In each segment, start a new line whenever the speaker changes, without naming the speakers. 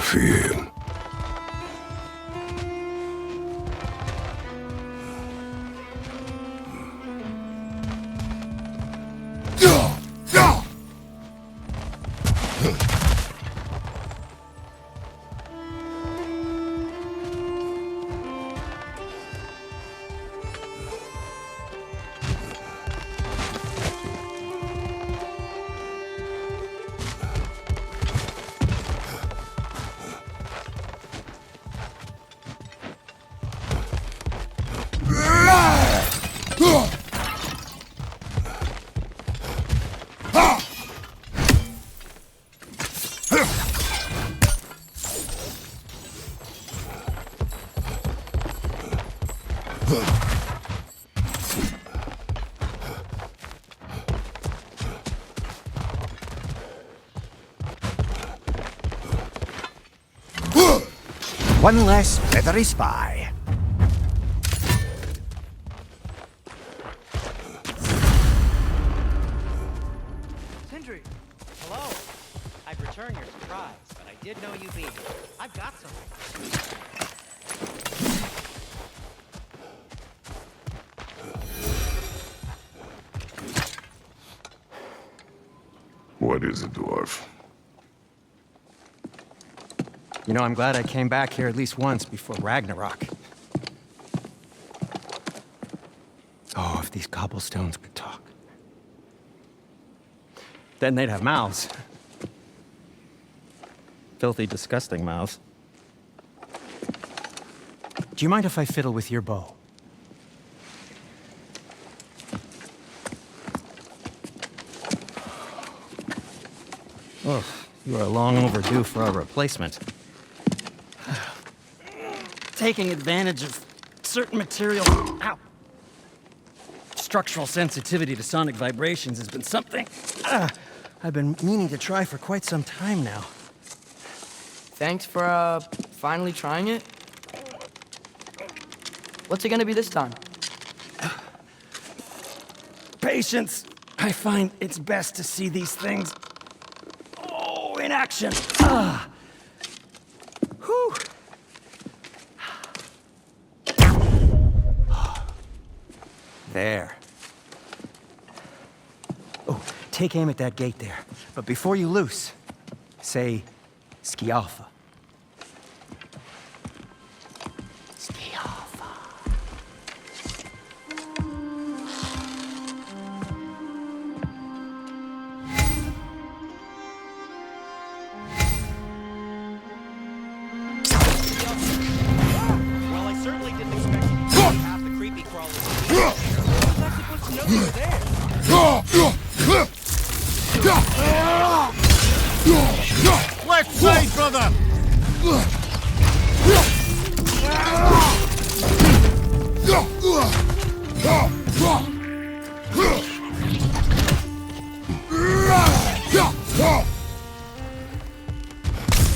fear.
One less feathery spy.
Sindri! Hello! I'd return your surprise, but I did know you'd be here. I've got something.
What is it, dwarf?
You know, I'm glad I came back here at least once before Ragnarok. Oh, if these cobblestones could talk. Then they'd have mouths. Filthy, disgusting mouths. Do you mind if I fiddle with your bow? Oh, you are long overdue for a replacement. Taking advantage of certain material. Ow! Structural sensitivity to sonic vibrations has been something I've been meaning to try for quite some time now.
Thanks for, finally trying it. What's it gonna be this time?
Patience. I find it's best to see these things, in action. Whew. There. Oh, take aim at that gate there. But before you loose, say, Skialfa. Skialfa.
Well, I certainly didn't expect you to see half the creepy crawlers. I was supposed to know you were there.
Left side, brother!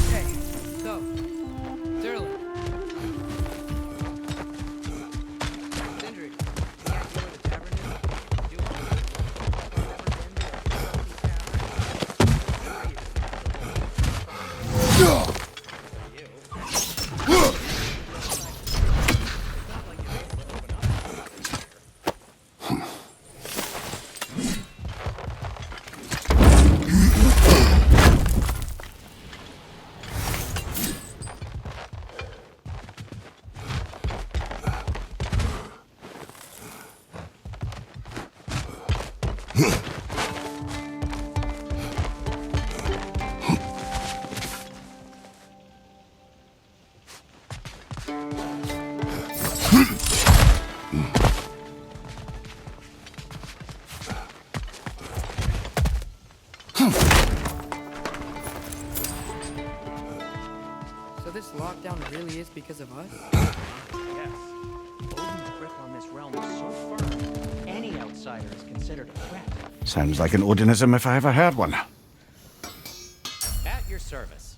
Hey, so, Sterling. Sindri, you guys know where the tavern is? Do you want to So this lockdown really is because of us?
Yes. Odin's grip on this realm is so firm, any outsider is considered a threat.
Sounds like an Odinism if I ever heard one.
At your service.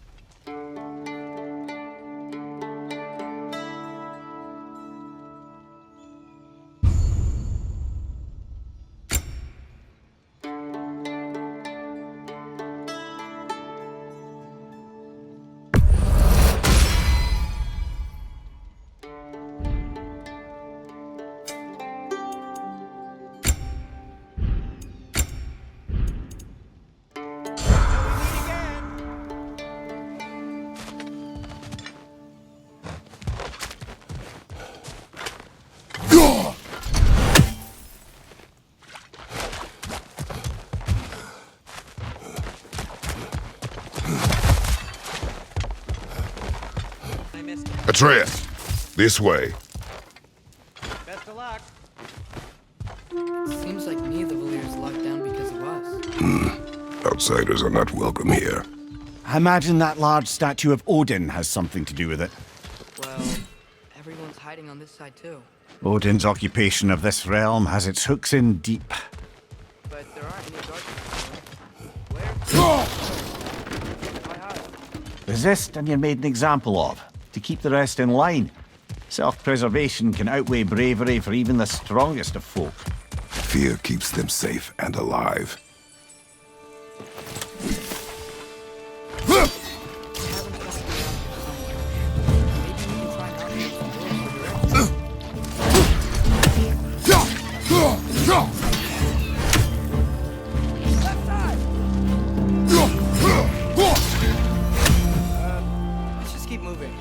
missed it.
Atreus, this way.
Best of luck.
Seems like me the Valyr's locked down because of us.
Outsiders are not welcome here.
I imagine that large statue of Odin has something to do with it.
Well, everyone's hiding on this side too.
Odin's occupation of this realm has its hooks in deep.
But there aren't any darkness. Where? Why hide?
Resist and you're made an example of, to keep the rest in line. Self-preservation can outweigh bravery for even the strongest of folk.
Fear keeps them safe and alive.
Let's just keep moving.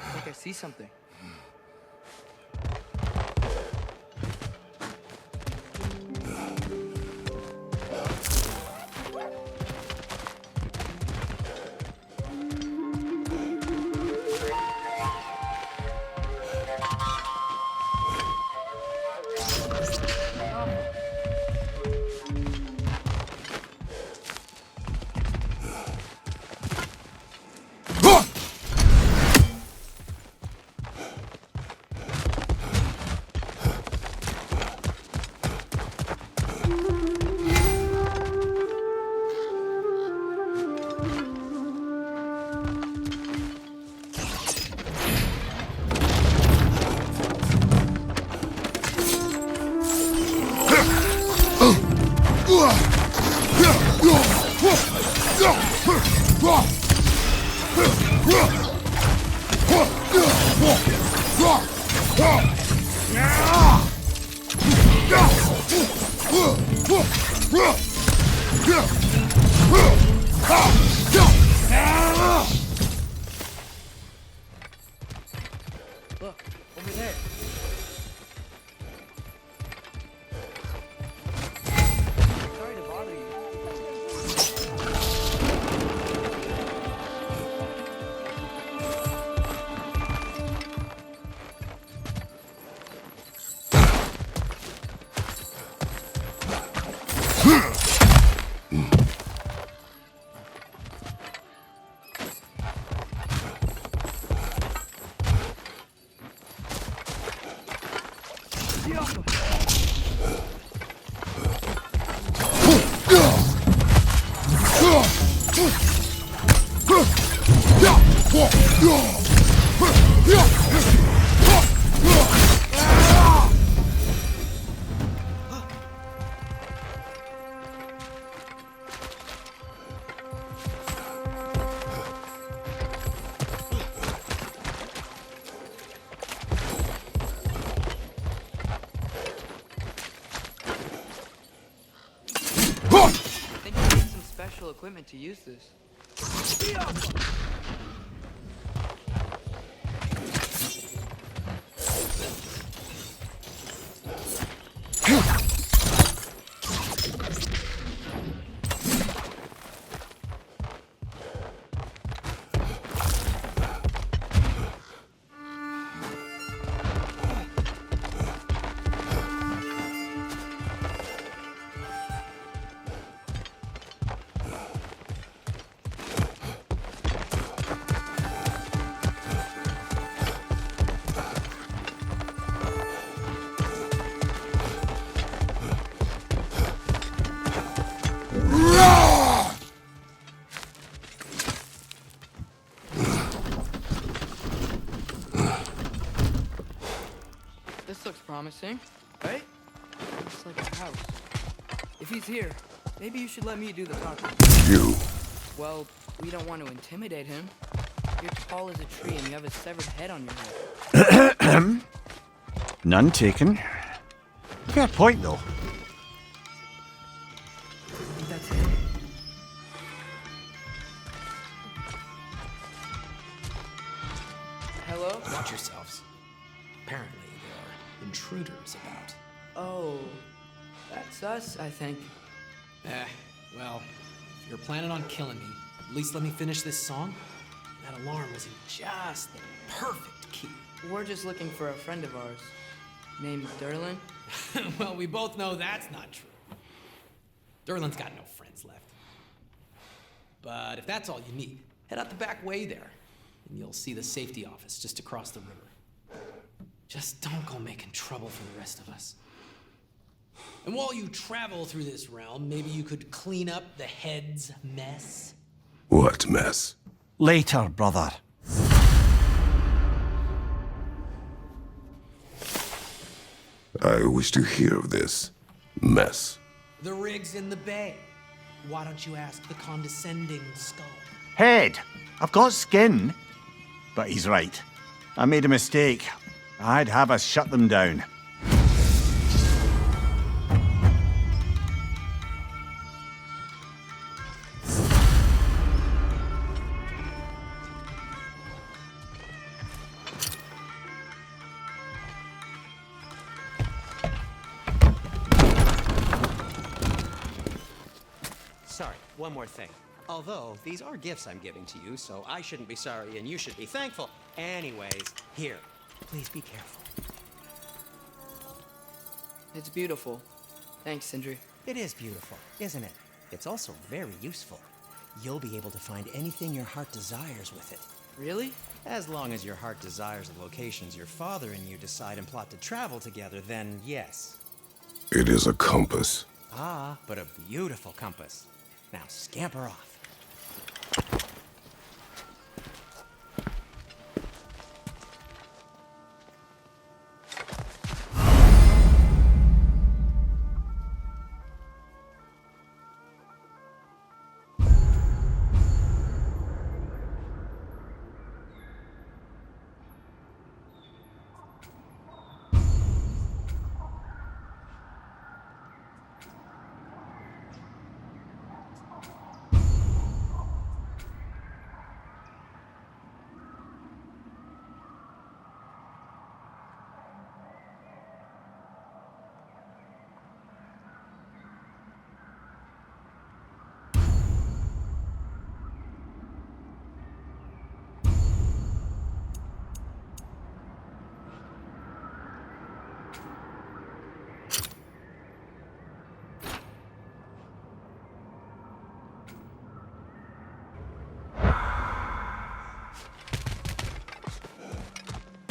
I think I see something. Look, over there. Sorry to bother you. I think you need some special equipment to use this. This looks promising, right? Looks like a house. If he's here, maybe you should let me do the talking.
You.
Well, we don't want to intimidate him. You're tall as a tree and you have a severed head on your head.
None taken. Fair point, though.
I think that's it. hello?
Watch yourselves. Apparently, there are intruders about.
Oh, that's us, I think.
Well, if you're planning on killing me, at least let me finish this song. That alarm was in just the perfect key.
We're just looking for a friend of ours, named Derlin.
Well, we both know that's not true. Derlin's got no friends left. But if that's all you need, head out the back way there, and you'll see the safety office just across the river. Just don't go making trouble for the rest of us. And while you travel through this realm, maybe you could clean up the head's mess?
What mess?
Later, brother.
I wish to hear of this mess.
The rig's in the bay. Why don't you ask the condescending skull?
Head! I've got skin. But he's right. I made a mistake. I'd have us shut them down.
Sorry, one more thing. Although, these are gifts I'm giving to you, so I shouldn't be sorry and you should be thankful. Anyways, here. Please be careful.
It's beautiful. Thanks, Sindri.
It is beautiful, isn't it? It's also very useful. You'll be able to find anything your heart desires with it.
Really?
As long as your heart desires the locations your father and you decide and plot to travel together, then yes.
It is a compass.
Ah, but a beautiful compass. Now scamper off.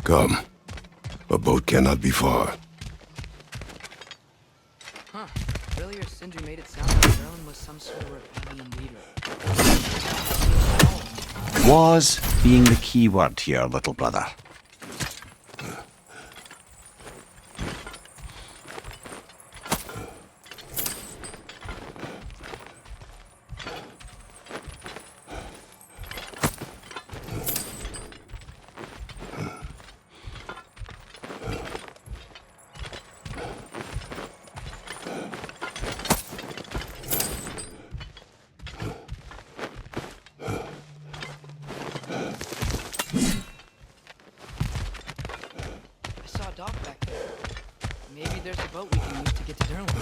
Come. A boat cannot be far.
Huh. Earlier, Sindri made it sound like Derlin was some sort of rebellion leader.
Was being the key word here, little brother.
I saw a dock back there. Maybe there's a boat we can use to get to Derlin.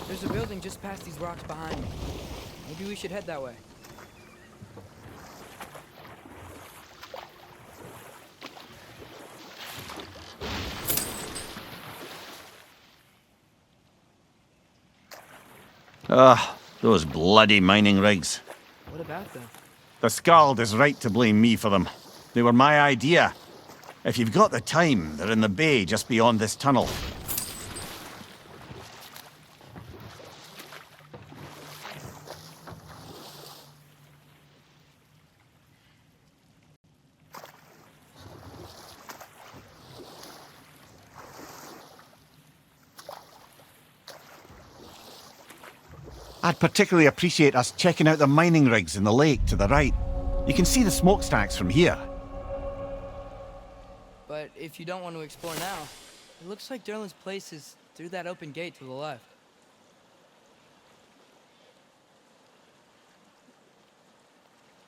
There's a building just past these rocks behind me. Maybe we should head that way.
Those bloody mining rigs.
What about them?
The Skald is right to blame me for them. They were my idea. If you've got the time, they're in the bay just beyond this tunnel. I'd particularly appreciate us checking out the mining rigs in the lake to the right. You can see the smokestacks from here.
But if you don't want to explore now, it looks like Derlin's place is through that open gate to the left.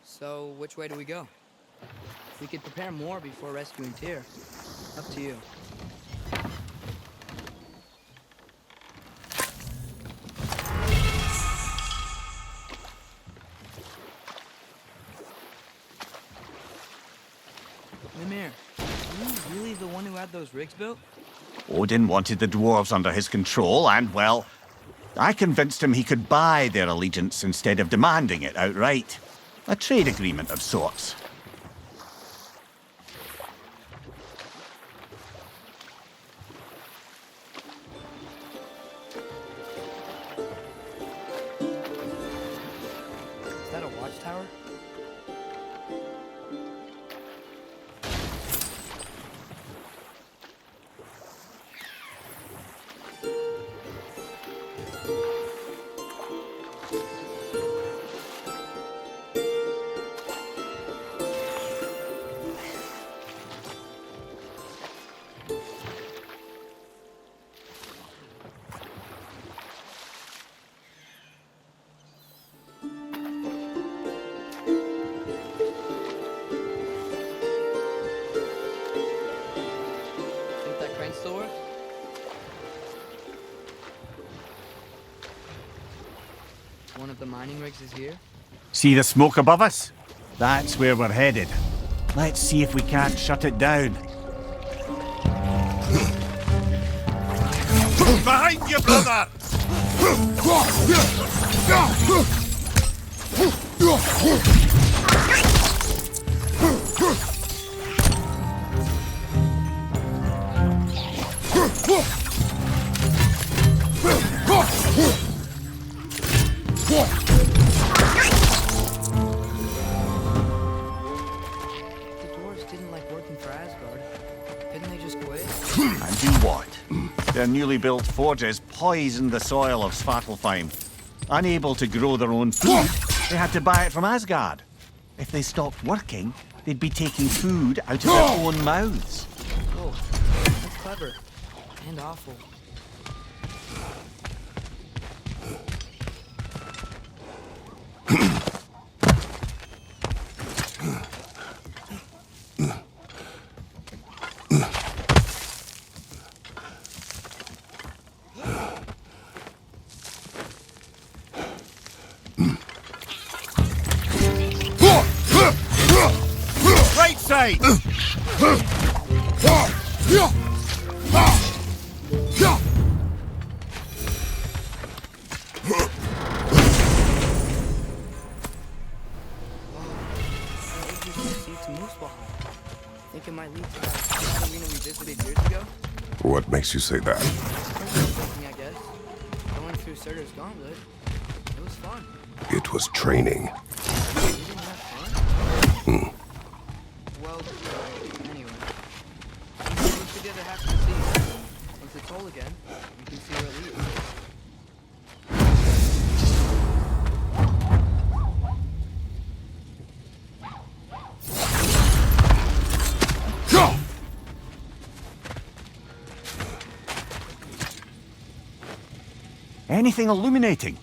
So, which way do we go? We could prepare more before rescuing Tyr. Up to you. Mimir, are you really the one who had those rigs built?
Odin wanted the dwarves under his control, and, well, I convinced him he could buy their allegiance instead of demanding it outright. A trade agreement of sorts.
Is that a watchtower? Think that crane still works? One of the mining rigs is here?
See the smoke above us? That's where we're headed. Let's see if we can't shut it down. Behind you, brother!
The dwarves didn't like working for Asgard. Didn't they just quit?
And do what? Their newly built forges poisoned the soil of Svartalfheim. Unable to grow their own food, they had to buy it from Asgard. If they stopped working, they'd be taking food out of their own mouths.
Oh, that's clever. And awful.
Right side!
Seats moose behind. Think it might lead to that arena we visited years ago?
What makes you say that?
Thinking, I guess. Going through Surtur's gauntlet. It was fun.
It was training.
You didn't have fun? Well, anyway. Let's together have to see. Once it's whole again, we can see where it leads.
Anything illuminating?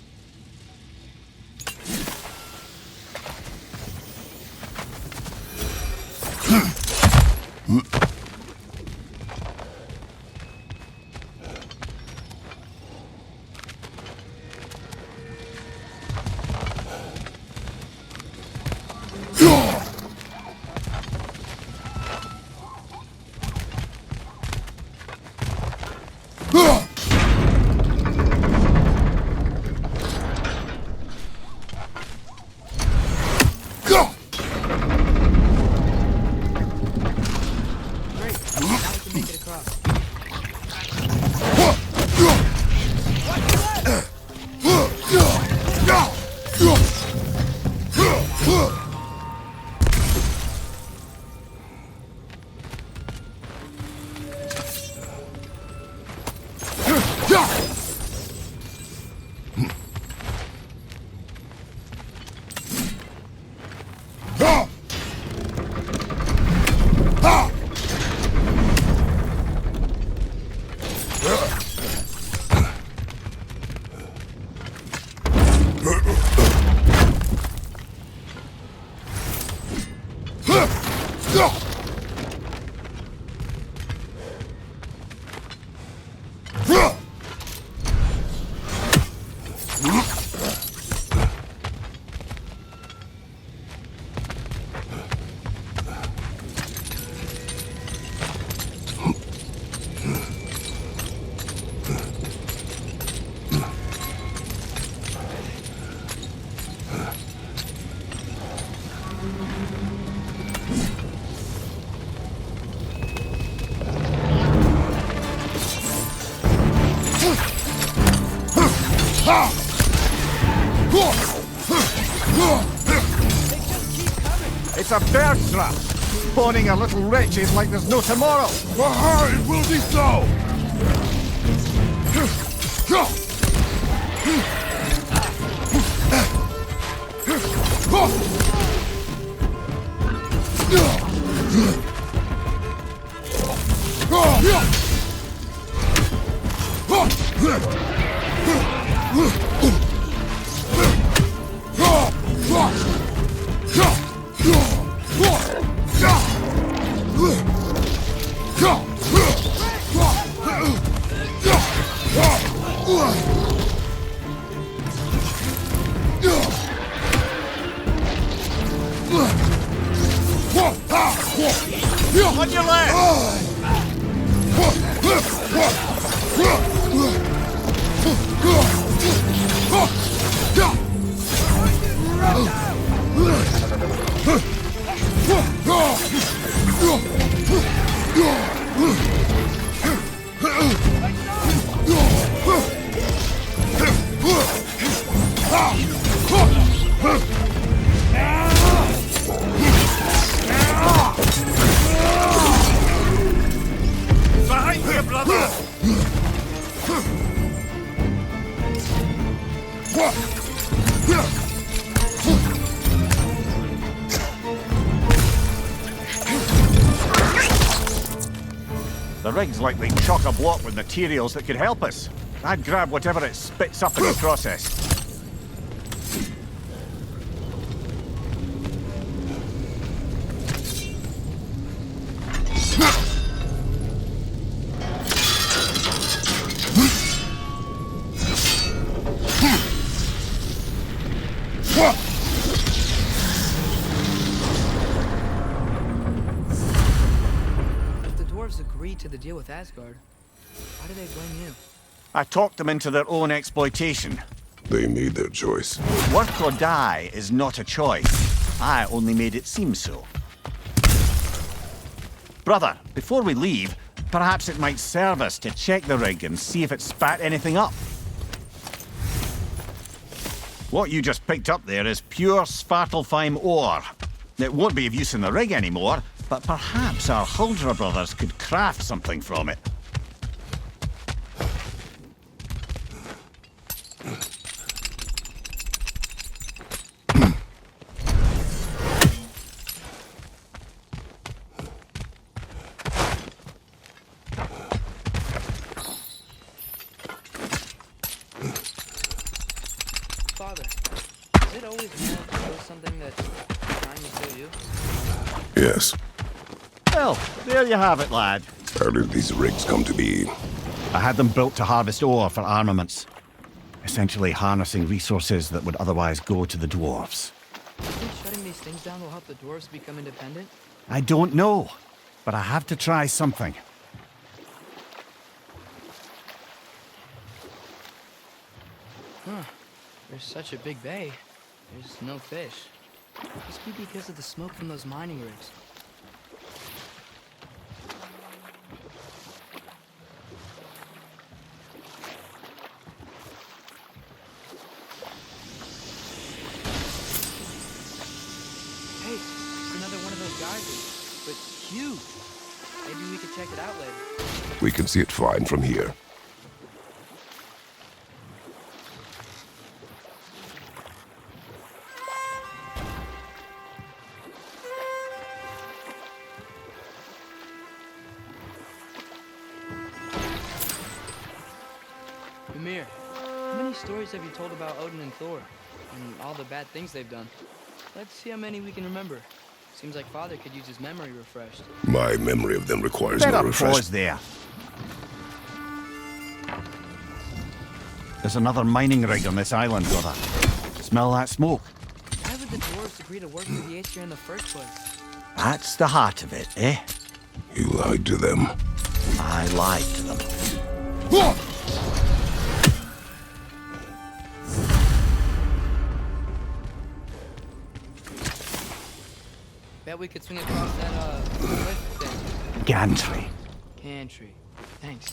It's a bird trap! Spawning our little wretches like there's no tomorrow!
It will be so!
On your left! Behind you, brother! The rig's likely chock-a-block with materials that could help us. I'd grab whatever it spits up in the process.
Agreed to the deal with Asgard. Why do they blame you?
I talked them into their own exploitation.
They made their choice.
Work or die is not a choice. I only made it seem so. Brother, before we leave, perhaps it might serve us to check the rig and see if it spat anything up. What you just picked up there is pure Svartalfheim ore. It won't be of use in the rig anymore, but perhaps our Huldra brothers could craft something from it.
Father, is it always meant to show something that's trying to kill you?
Yes.
Well, there you have it, lad.
How did these rigs come to be?
I had them built to harvest ore for armaments. Essentially harnessing resources that would otherwise go to the dwarves.
Do you think shutting these things down will help the dwarves become independent?
I don't know, but I have to try something.
Huh. There's such a big bay. There's no fish. Must be because of the smoke from those mining rigs. Hey, it's another one of those geysers, but huge. Maybe we could check it out later.
We can see it fine from here.
Ymir, how many stories have you told about Odin and Thor? And all the bad things they've done? Let's see how many we can remember. Seems like Father could use his memory refreshed.
My memory of them requires no
Better
refresh.
pause there. There's another mining rig on this island, brother. Smell that smoke?
Why would the dwarves agree to work for the Aesir in the first place?
That's the heart of it, eh?
You lied to them.
I lied to them.
Bet we could swing across that, cliff thing.
Gantry.
Gantry. Thanks.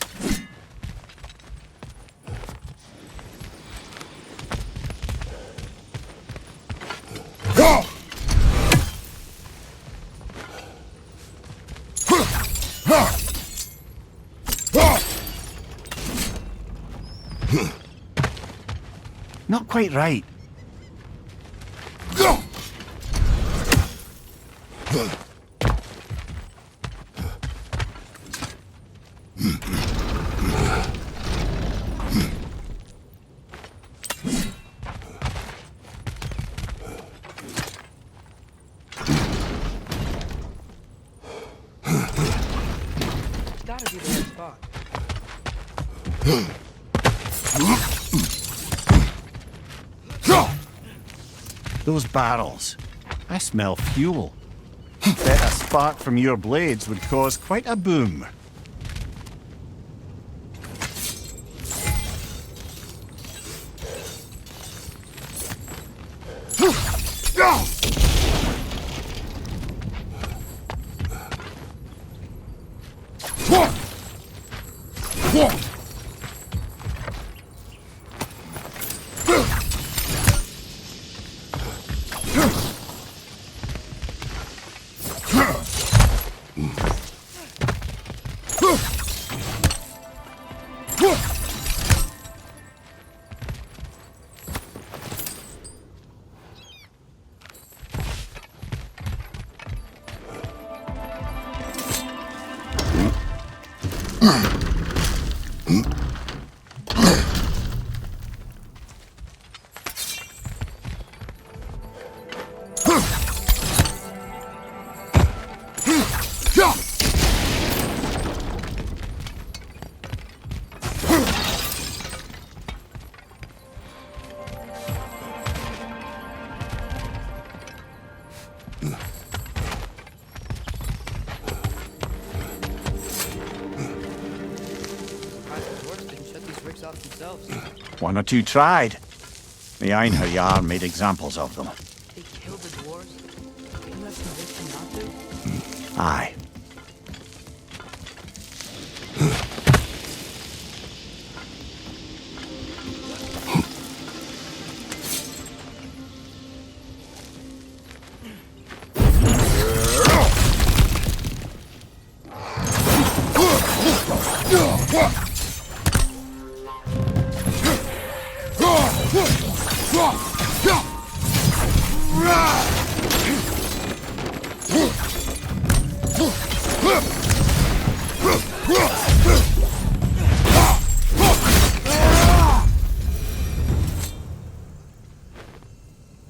quite right.
Gotta be the right spot.
Those barrels. I smell fuel. Bet a spark from your blades would cause quite a boom. One or two tried. The Einherjar made examples of them.
They killed the dwarves? Didn't you have convinced them not to?
Aye.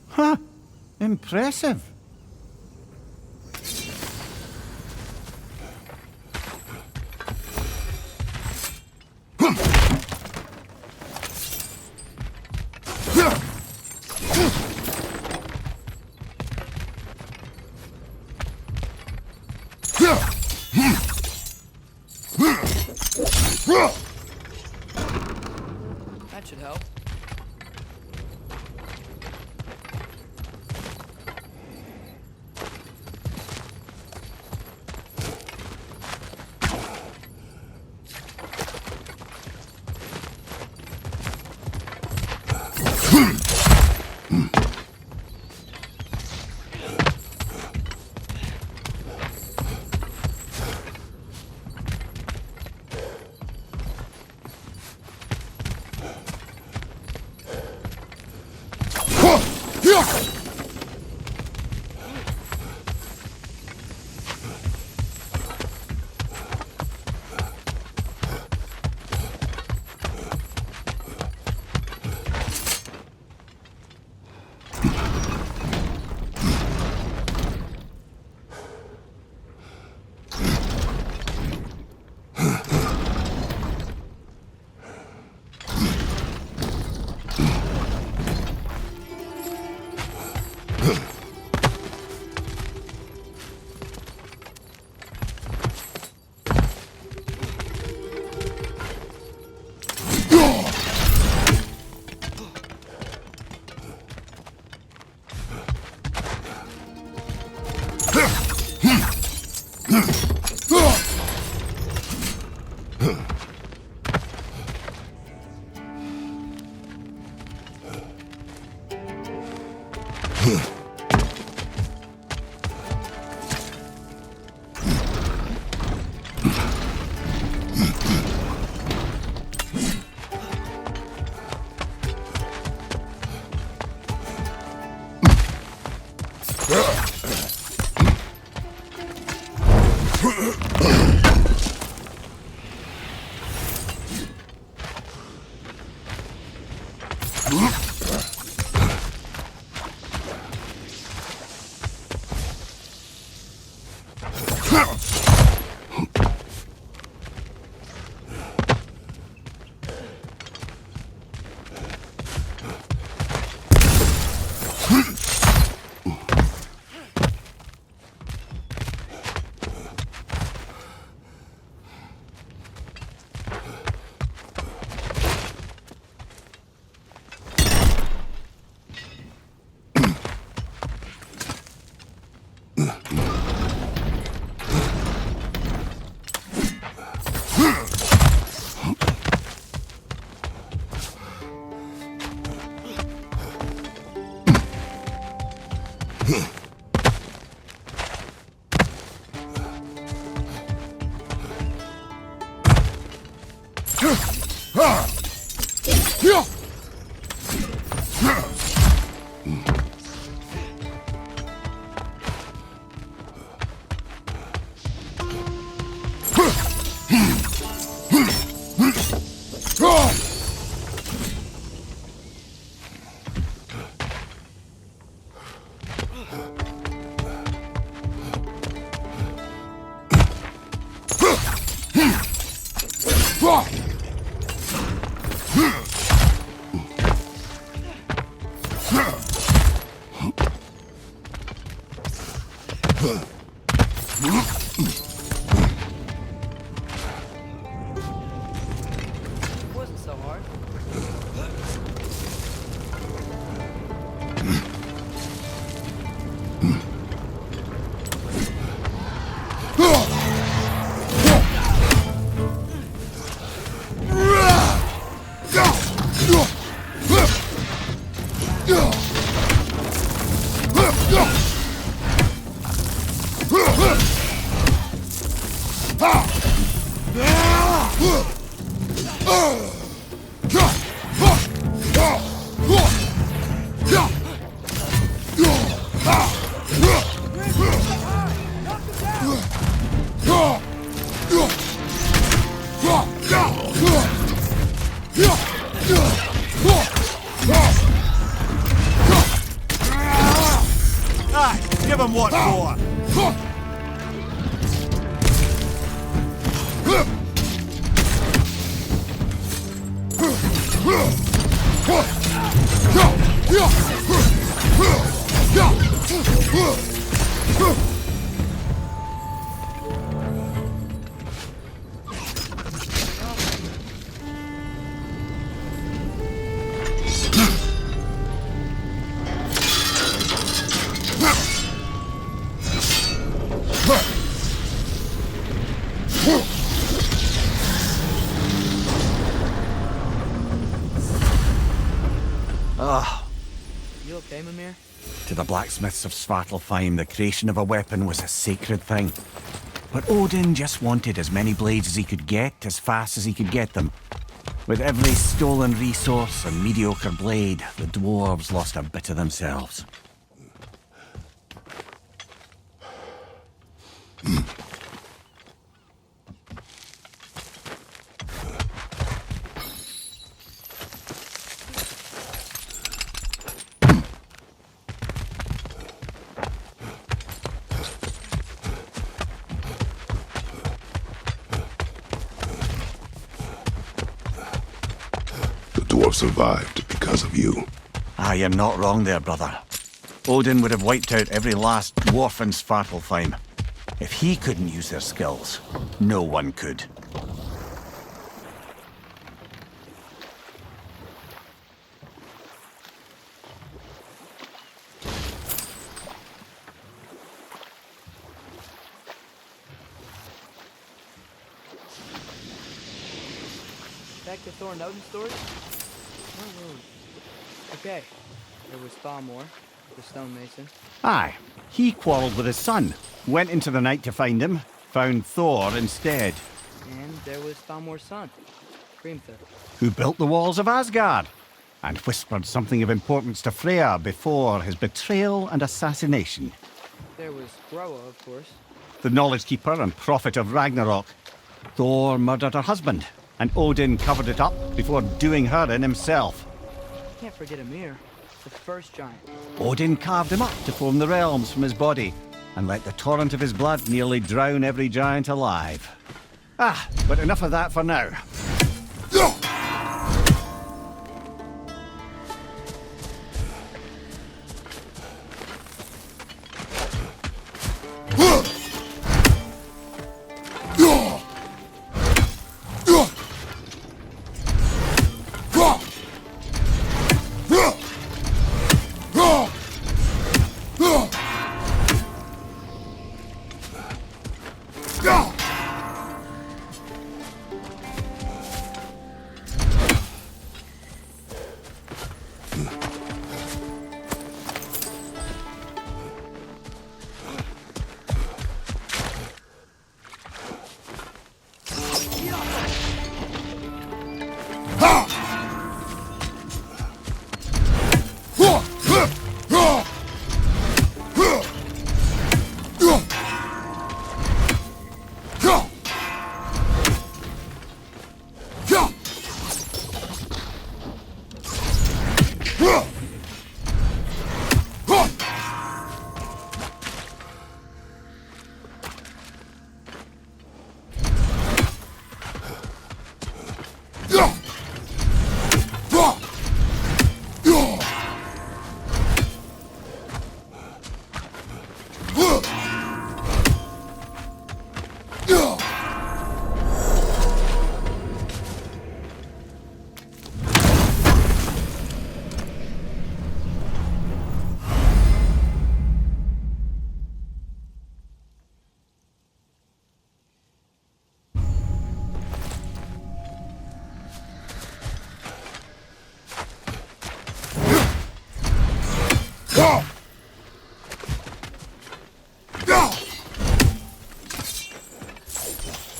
Huh. Impressive.
That should help. Wasn't so hard.
Aye, give him what for.
You okay, Mimir?
To the blacksmiths of Svartalfheim, the creation of a weapon was a sacred thing. But Odin just wanted as many blades as he could get, as fast as he could get them. With every stolen resource and mediocre blade, the dwarves lost a bit of themselves.
The dwarf survived because of you.
Ah, you're not wrong there, brother. Odin would have wiped out every last dwarf in Svartalfheim. If he couldn't use their skills, no one could.
Back to Thor and Odin's story? Okay. There was Thalmor, the stonemason.
Aye, he quarrelled with his son, went into the night to find him, found Thor instead,
And there was Thalmor's son, Grimthur.
who built the walls of Asgard, and whispered something of importance to Freya before his betrayal and assassination.
There was Groa, of course.
The knowledge keeper and prophet of Ragnarok. Thor murdered her husband, and Odin covered it up before doing her in himself.
Can't forget Ymir, the first giant.
Odin carved him up to form the realms from his body, and let the torrent of his blood nearly drown every giant alive. But enough of that for now.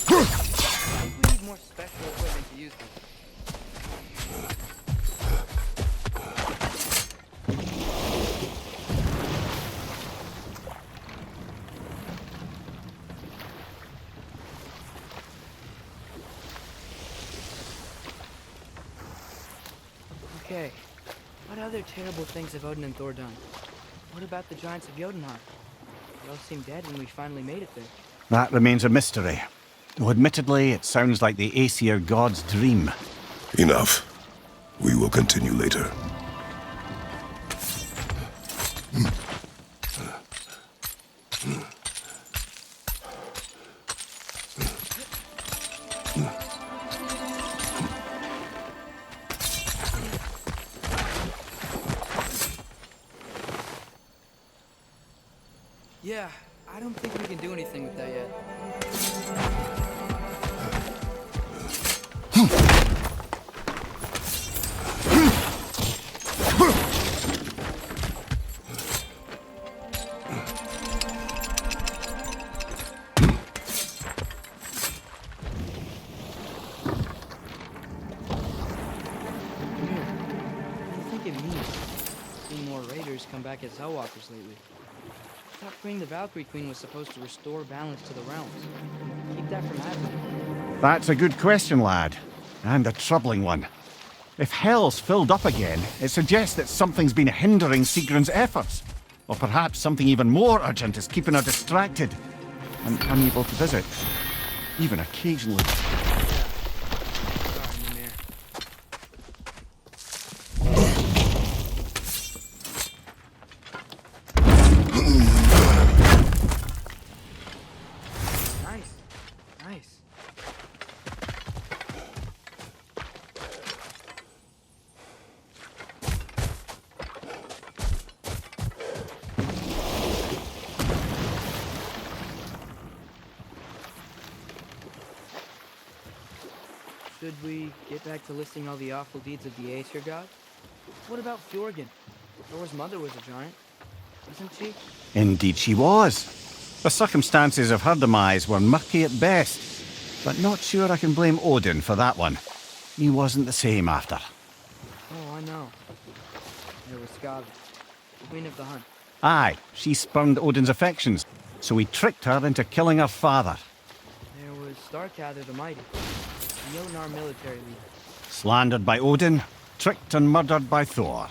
We need more special equipment to use this. Okay, what other terrible things have Odin and Thor done? What about the giants of Jotunheim? They all seemed dead when we finally made it there.
That remains a mystery. Though admittedly, it sounds like the Aesir god's dream.
Enough. We will continue later.
Yeah, I don't think we can do anything with that yet. What do you think it means? Seeing more raiders come back as Hellwalkers lately. I thought freeing the Valkyrie Queen was supposed to restore balance to the realms. Keep that from happening.
That's a good question, lad. And a troubling one. If Hell's filled up again, it suggests that something's been hindering Sigrun's efforts. Or perhaps something even more urgent is keeping her distracted and unable to visit. Even occasionally.
Sorry, Mimir. Nice. Nice. Should we get back to listing all the awful deeds of the Aesir god? What about Fjorgen? Thor's mother was a giant, wasn't she?
Indeed she was. The circumstances of her demise were murky at best, but not sure I can blame Odin for that one. He wasn't the same after.
Oh, I know. There was Skavi, the Queen of the Hunt.
Aye, she spurned Odin's affections, so he tricked her into killing her father.
There was Starkadr the Mighty, the Jotnar military leader.
Slandered by Odin, tricked and murdered by Thor.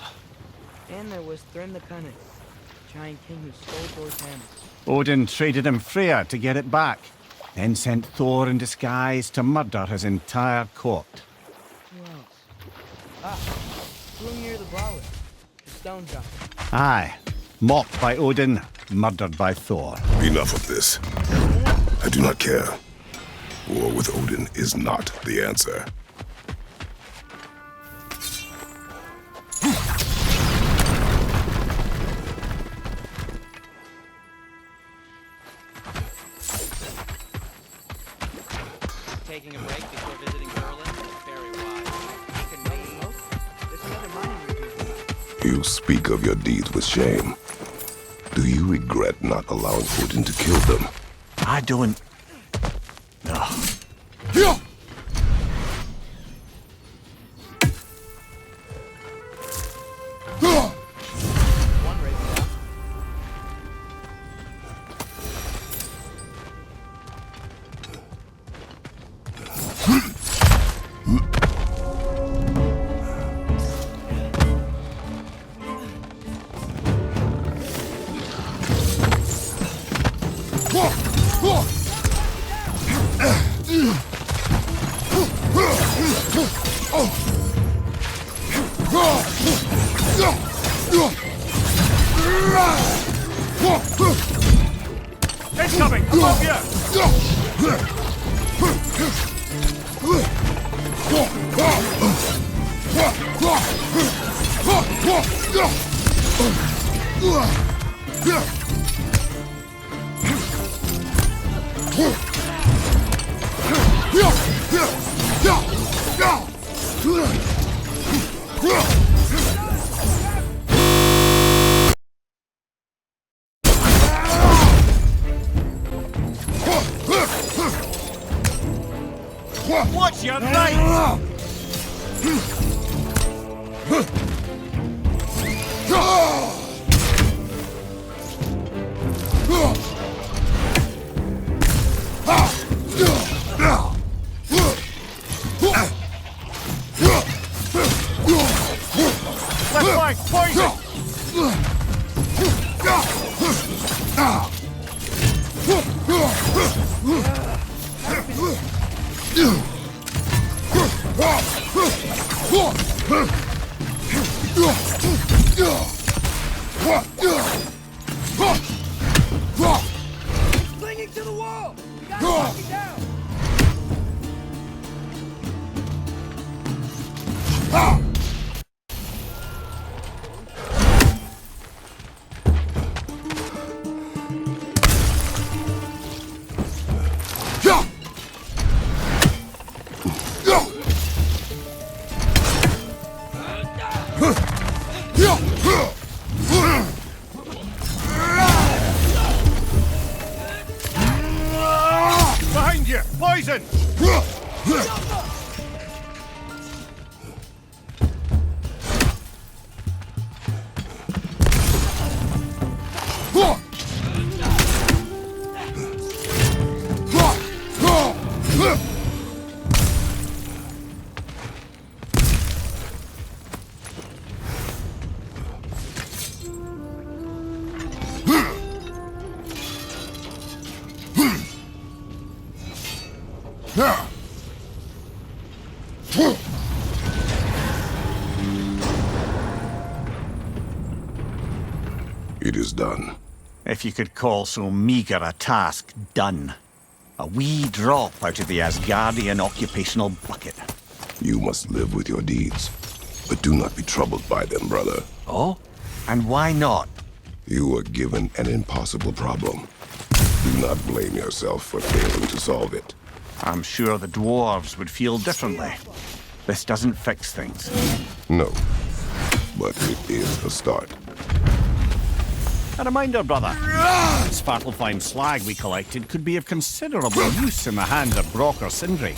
And there was Thrym the Cunning, giant king who stole Thor's hammer.
Odin traded him Freya to get it back, then sent Thor in disguise to murder his entire court.
Who else? Ah, Hrungnir the Brawler, the stone giant.
Aye, mocked by Odin, murdered by Thor.
Enough of this. I do not care. War with Odin is not the answer.
Taking a break before visiting Berlin is very wise. You can make
There's another mining review.
You speak of your deeds with shame. Do you regret not allowing Odin to kill them?
I don't... No.
One race down.
It's coming! Above you! Watch your right! Left flank, poison!
Clinging to the wall! You gotta knock it down!
Behind you! Poison!
It is done.
If you could call so meager a task done. A wee drop out of the Asgardian occupational bucket.
You must live with your deeds, but do not be troubled by them, brother.
Oh? And why not?
You were given an impossible problem. Do not blame yourself for failing to solve it.
I'm sure the dwarves would feel differently. This doesn't fix things.
No, but it is a start.
A reminder, brother. Svartalfheim slag we collected could be of considerable use in the hands of Brock or Sindri.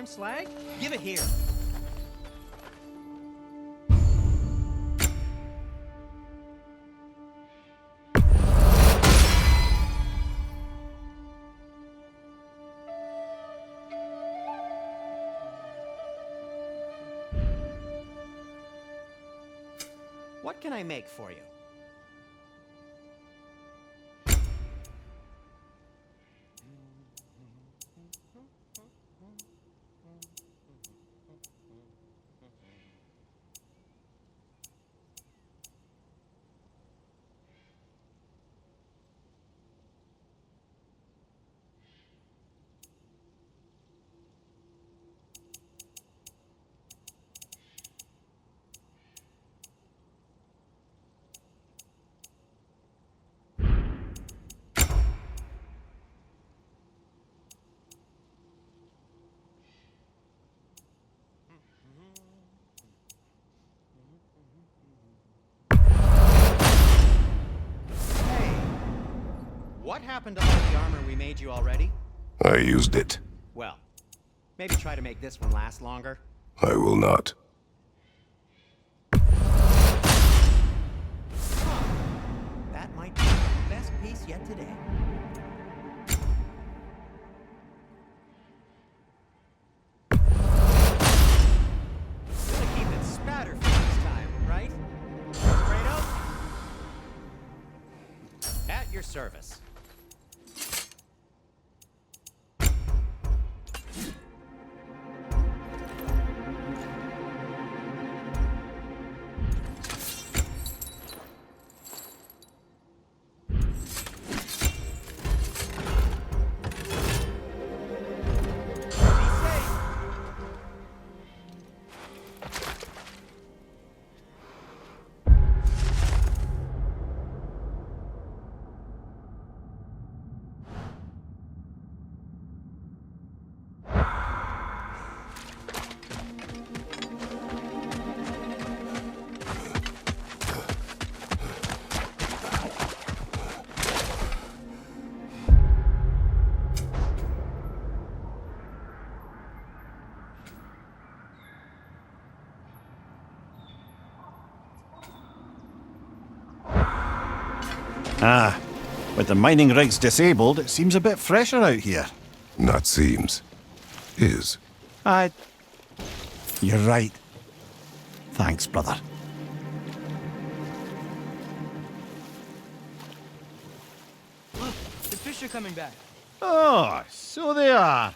Slag? Give it here. What can I make for you? What happened to all the armor we made you already?
I used it.
Well, maybe try to make this one last longer.
I will not.
That might be the best piece yet today. Gonna keep it spatter-free this time, right? Kratos? At your service.
Ah, with the mining rigs disabled, it seems a bit fresher out here.
Not seems. Is.
You're right. Thanks, brother.
Look, the fish are coming back.
Oh, so they are.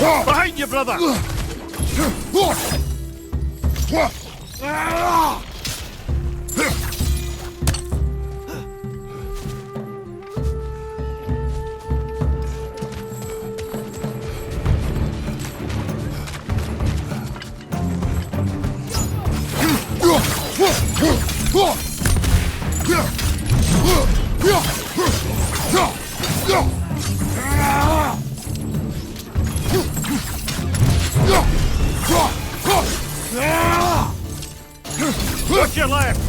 Behind you, brother! Watch your left!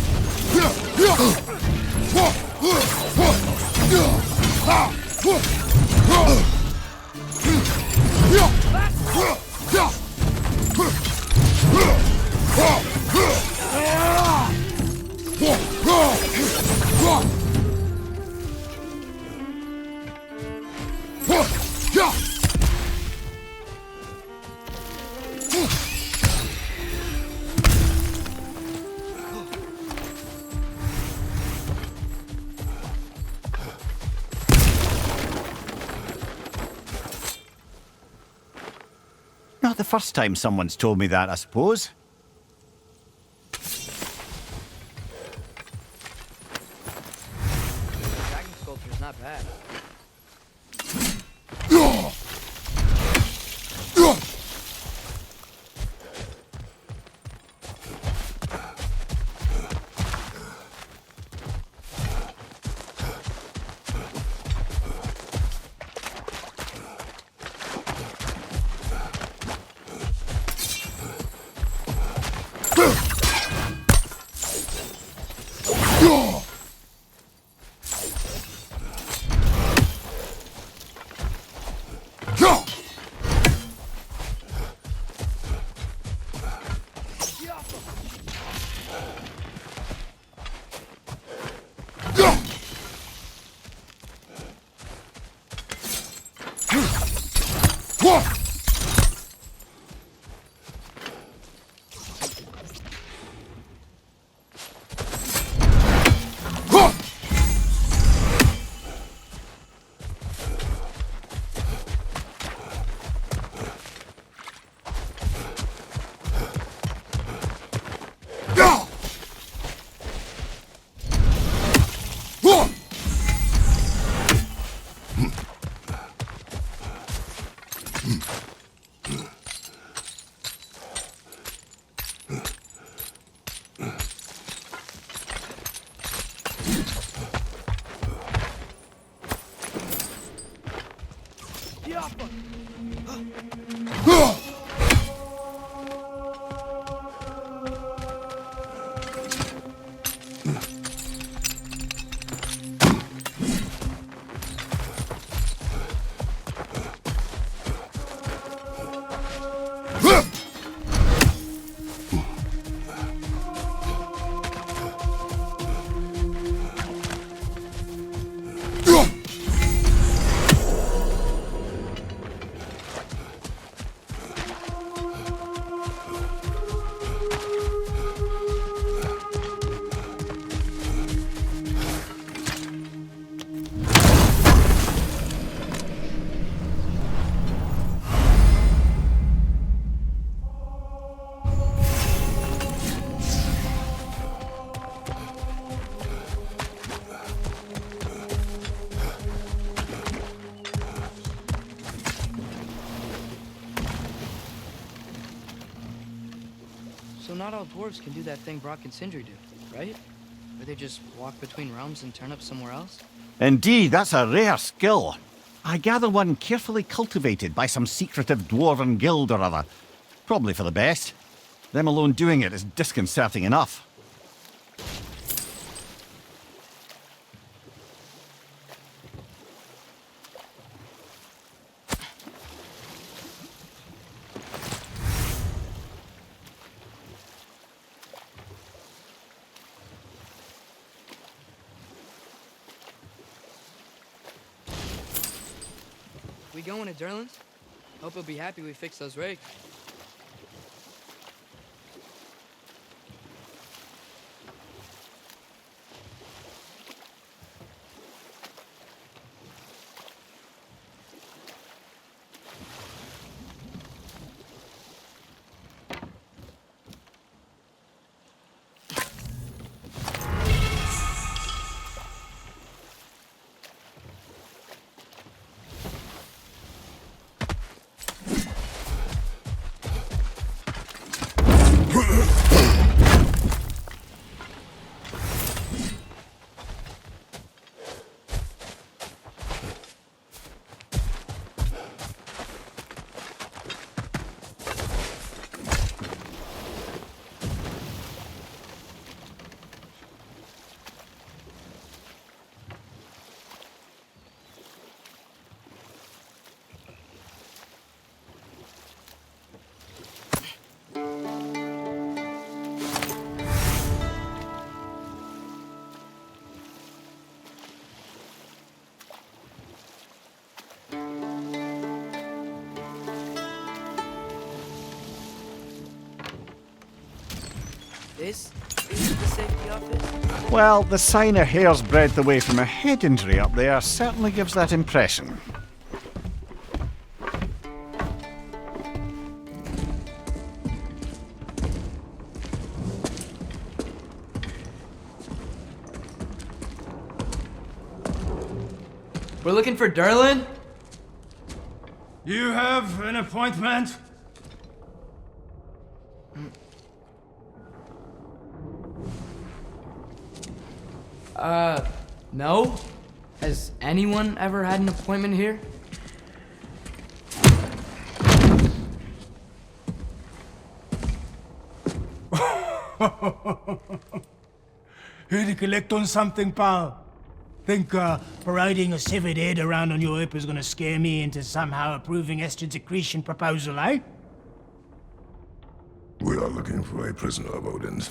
Not the first time someone's told me that, I suppose.
The dragon sculpture's not bad. So not all dwarves can do that thing Brock and Sindri do, right? Where they just walk between realms and turn up somewhere else?
Indeed, that's a rare skill. I gather one carefully cultivated by some secretive dwarven guild or other. Probably for the best. Them alone doing it is disconcerting enough.
We going to Durlin's? Hope he'll be happy we fixed those rakes. This is the safety office?
Well, the sign a hair's breadth away from a head injury up there certainly gives that impression.
We're looking for Derlin?
You have an appointment?
No? Has anyone ever had an appointment here?
Here to collect on something, pal? Think parading a severed head around on your hip is gonna scare me into somehow approving estrogen secretion proposal, eh?
We are looking for a prisoner of Odin's.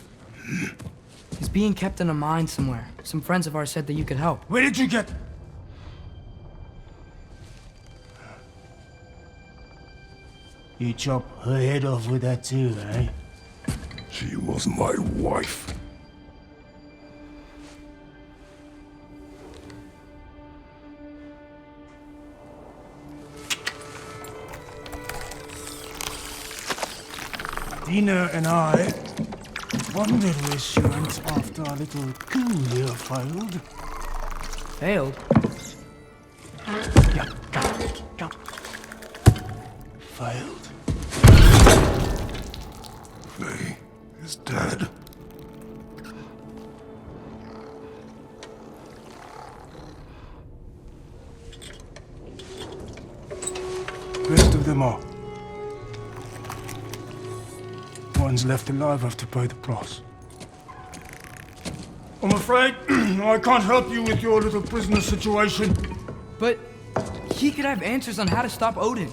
He's being kept in a mine somewhere. Some friends of ours said that you could help.
Where did you get... You chop her head off with that too, eh?
She was my wife.
Dina and I wondered where she went after our little coup here failed.
Failed?
Yeah, come. Failed.
Faye is dead.
Rest of them are. Ones left alive have to pay the price. I'm afraid I can't help you with your little prisoner situation.
But he could have answers on how to stop Odin.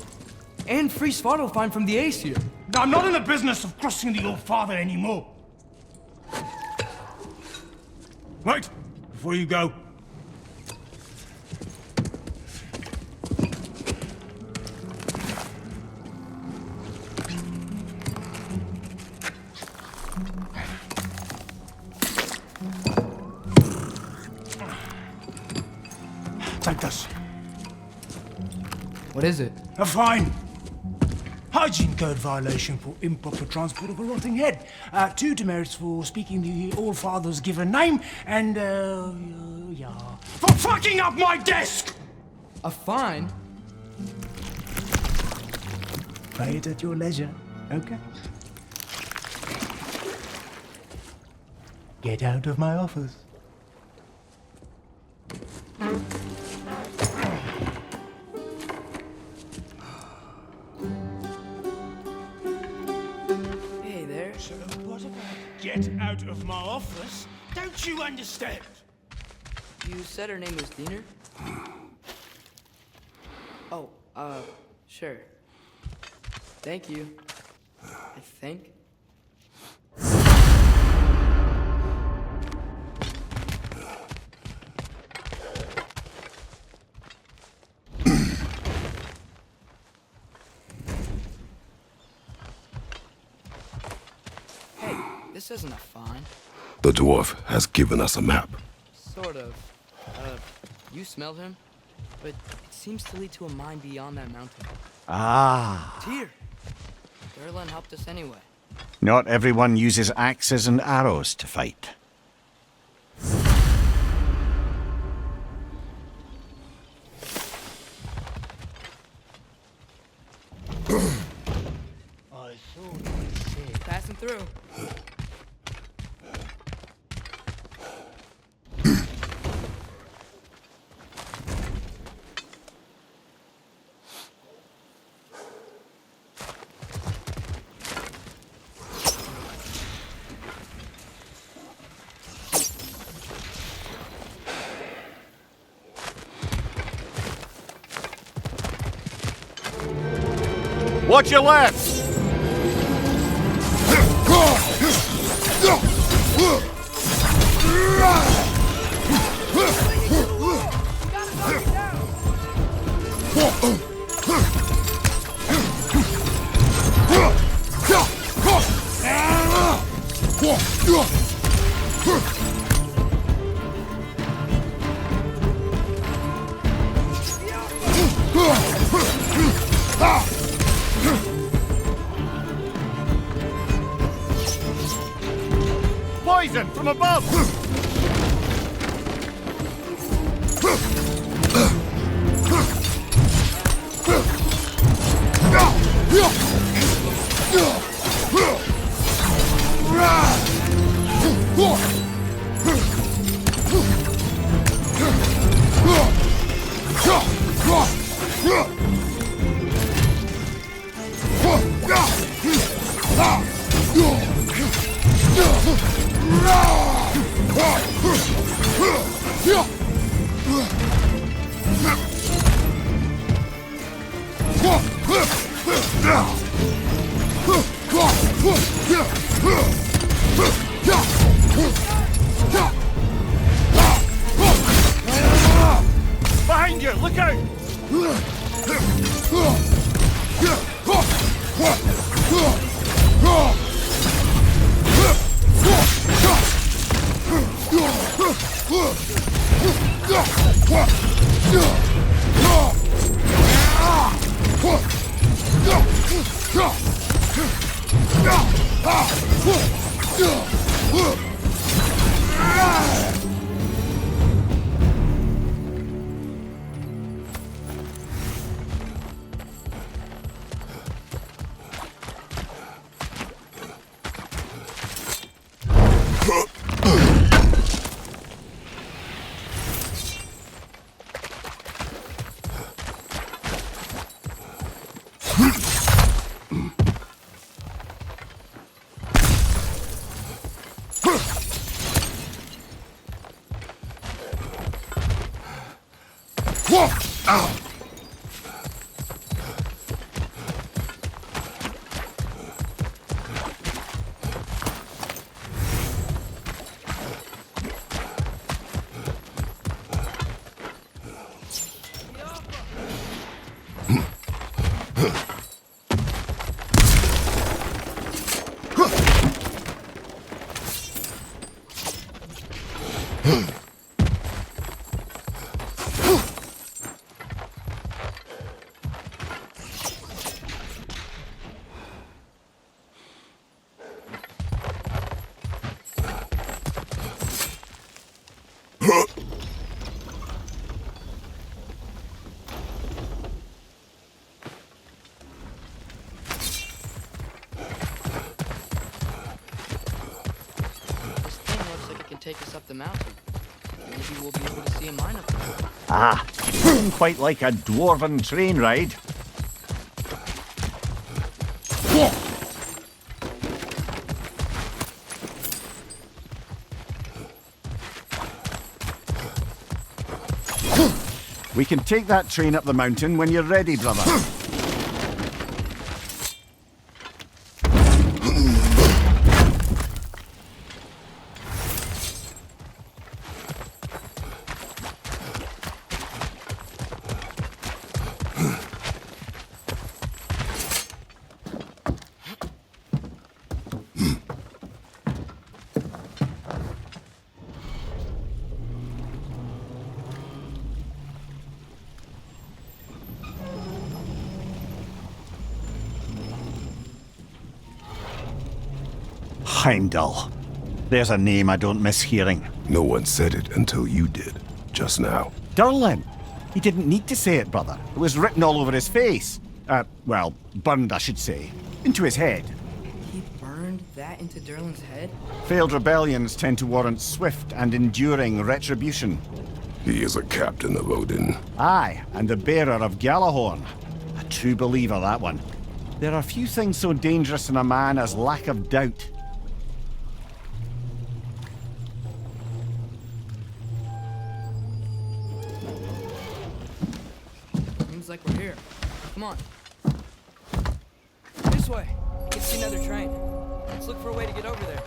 And free Svartalfheim from the Ace here.
I'm not in the business of crossing the old father anymore. Wait, before you go. Take this.
What is it?
A fine. Hygiene code violation for improper transport of a rotting head. 2 demerits for speaking the All-Father's given name, and, for fucking up my desk!
A fine?
Pay it at your leisure, okay? Get out of my office.
Hey there.
So what about get out of my office? Don't you understand?
You said her name was Diener? Oh, sure. Thank you. I think. Hey, this isn't a fine.
The dwarf has given us a map.
Sort of. You smelled him? But it seems to lead to a mine beyond that mountain.
Ah.
Tyr! Derlin helped us anyway.
Not everyone uses axes and arrows to fight.
I thought I said.
Passing through.
Watch your left! from above! Behind you! Look out!
Take us up the mountain. Maybe we'll be able to see a mine up there.
Ah, quite like a dwarven train ride. We can take that train up the mountain when you're ready, brother. Heimdall. There's a name I don't miss hearing.
No one said it until you did, just now.
Durlin. He didn't need to say it, brother. It was written all over his face. Well, burned, I should say. Into his head.
He burned that into Durlin's head?
Failed rebellions tend to warrant swift and enduring retribution.
He is a captain of Odin.
Aye, and the bearer of Galahorn. A true believer, that one. There are few things so dangerous in a man as lack of doubt.
Seems like we're here. Come on. This way. You can see another train. Let's look for a way to get over there.